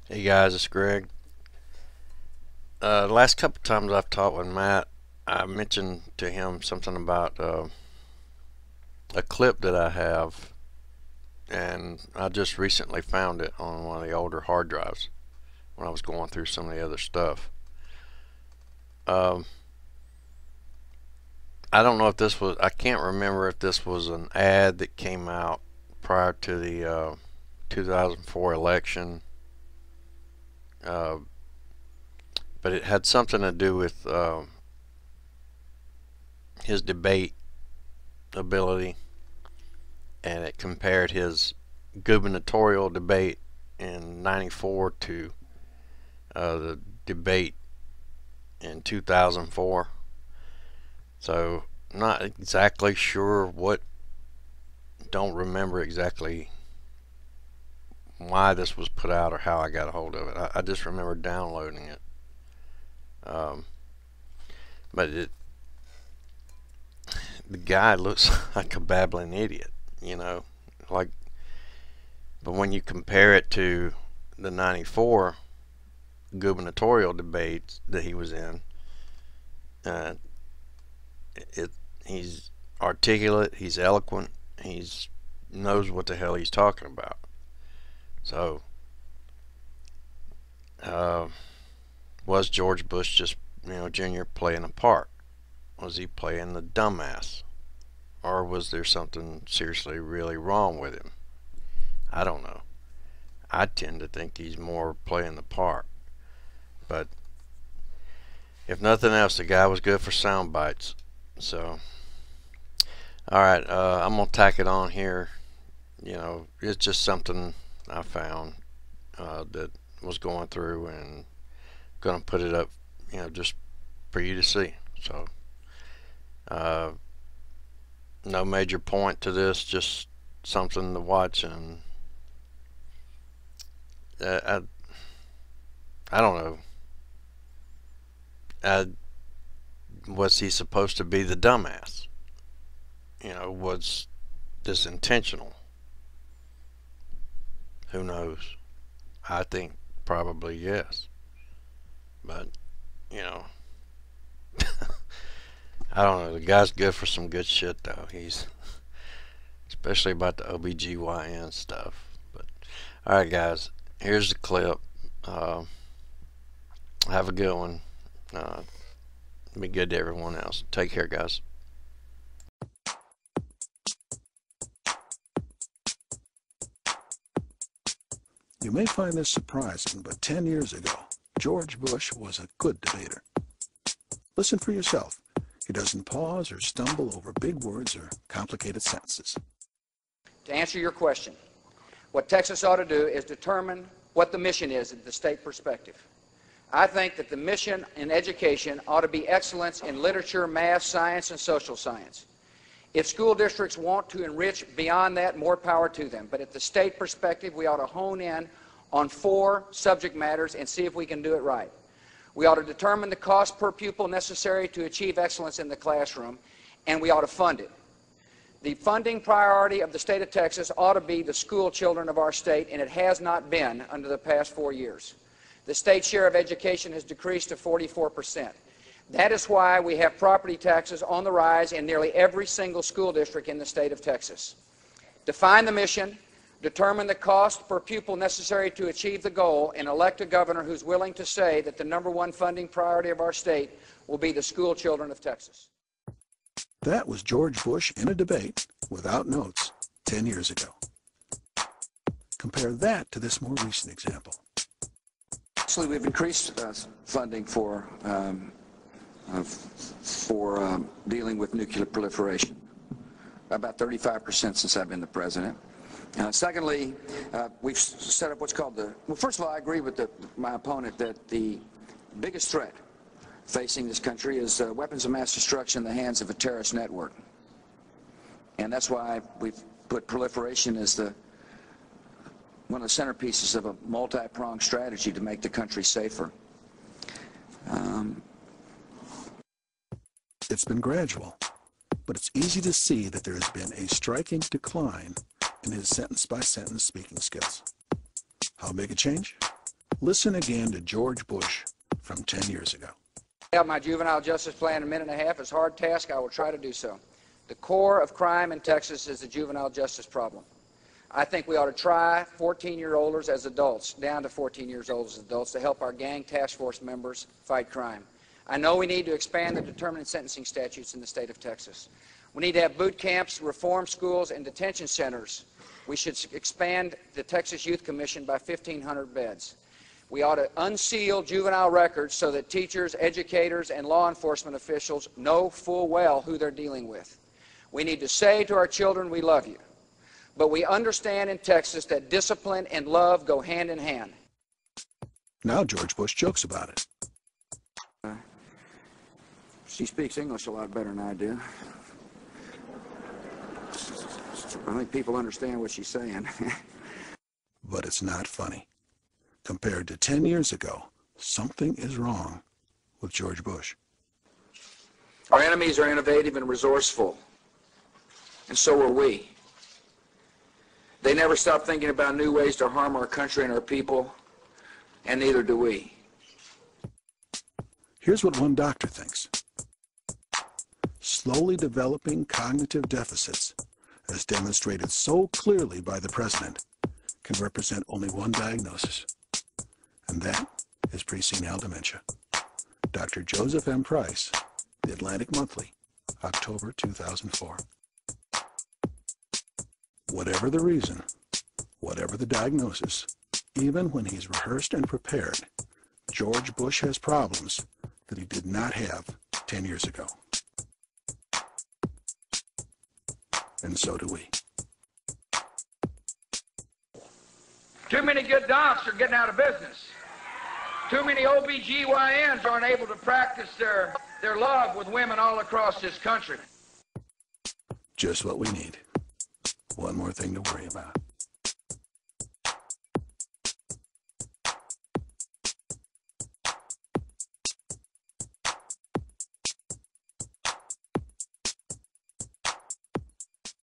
Hey guys, it's Greg. The last couple times I've talked with Matt, I mentioned to him something about a clip that I have, and I just recently found it on one of the older hard drives when I was going through some of the other stuff. Um, I don't know if this was, I can't remember if this was an ad that came out prior to the 2004 election, uh, but it had something to do with his debate ability, and it compared his gubernatorial debate in '94 to the debate in 2004. So, not exactly sure what, don't remember exactly why this was put out or how I got a hold of it. I just remember downloading it. Um, but the guy looks like a babbling idiot, you know, like. But when you compare it to the '94 gubernatorial debates that he was in, uh, it he's articulate, he's eloquent, he's knows what the hell he's talking about. So, uh, was George Bush just, Jr. playing a part? Was he playing the dumbass, or was there something seriously really wrong with him? I don't know. I tend to think he's more playing the part, but if nothing else, the guy was good for sound bites. So, all right, I'm gonna tack it on here. It's just something I found that was going through, and gonna put it up, just for you to see. So, uh, no major point to this, just something to watch, and I don't know. Uh, was he supposed to be the dumbass? Was this intentional? Who knows? I think probably yes. But, you know, I don't know. The guy's good for some good shit, though. He's, especially about the OBGYN stuff. But, alright, guys, here's the clip. Uh, have a good one. Be good to everyone else. Take care, guys. You may find this surprising, but 10 years ago, George Bush was a good debater. Listen for yourself. He doesn't pause or stumble over big words or complicated sentences. To answer your question, what Texas ought to do is determine what the mission is at the state perspective. I think that the mission in education ought to be excellence in literature, math, science, and social science. If school districts want to enrich beyond that, more power to them. But at the state perspective, we ought to hone in on 4 subject matters and see if we can do it right. We ought to determine the cost per pupil necessary to achieve excellence in the classroom, and we ought to fund it. The funding priority of the state of Texas ought to be the school children of our state, and it has not been under the past 4 years. The state share of education has decreased to 44%. That is why we have property taxes on the rise in nearly every single school district in the state of Texas. Define the mission, determine the cost per pupil necessary to achieve the goal, and elect a governor who's willing to say that the #1 funding priority of our state will be the school children of Texas. That was George Bush in a debate, without notes, 10 years ago. Compare that to this more recent example. Actually, we've increased funding for dealing with nuclear proliferation, about 35% since I've been the president. Secondly, we've set up what's called well, first of all, I agree with my opponent that the biggest threat facing this country is weapons of mass destruction in the hands of a terrorist network. And that's why we've put proliferation as one of the centerpieces of a multi-pronged strategy to make the country safer. It's been gradual, but it's easy to see that there has been a striking decline in his sentence-by-sentence speaking skills. How big a change? Listen again to George Bush from 10 years ago. Out my juvenile justice plan in a minute and a half is a hard task. I will try to do so. The core of crime in Texas is the juvenile justice problem. I think we ought to try 14-year-olds as adults, down to 14 years old as adults, to help our gang task force members fight crime. I know we need to expand the determinant sentencing statutes in the state of Texas. We need to have boot camps, reform schools, and detention centers. We should expand the Texas Youth Commission by 1,500 beds. We ought to unseal juvenile records so that teachers, educators, and law enforcement officials know full well who they're dealing with. We need to say to our children, we love you. But we understand in Texas that discipline and love go hand in hand. Now George Bush jokes about it. She speaks English a lot better than I do. I think people understand what she's saying. But it's not funny. Compared to 10 years ago, something is wrong with George Bush. Our enemies are innovative and resourceful, and so are we. They never stop thinking about new ways to harm our country and our people, and neither do we. Here's what one doctor thinks. Slowly developing cognitive deficits, as demonstrated so clearly by the president, can represent only one diagnosis, and that is presenile dementia. Dr. Joseph M. Price, The Atlantic Monthly, October 2004. Whatever the reason, whatever the diagnosis, even when he's rehearsed and prepared, George Bush has problems that he did not have 10 years ago. And so do we. Too many good docs are getting out of business. Too many OBGYNs aren't able to practice their love with women all across this country. Just what we need. One more thing to worry about.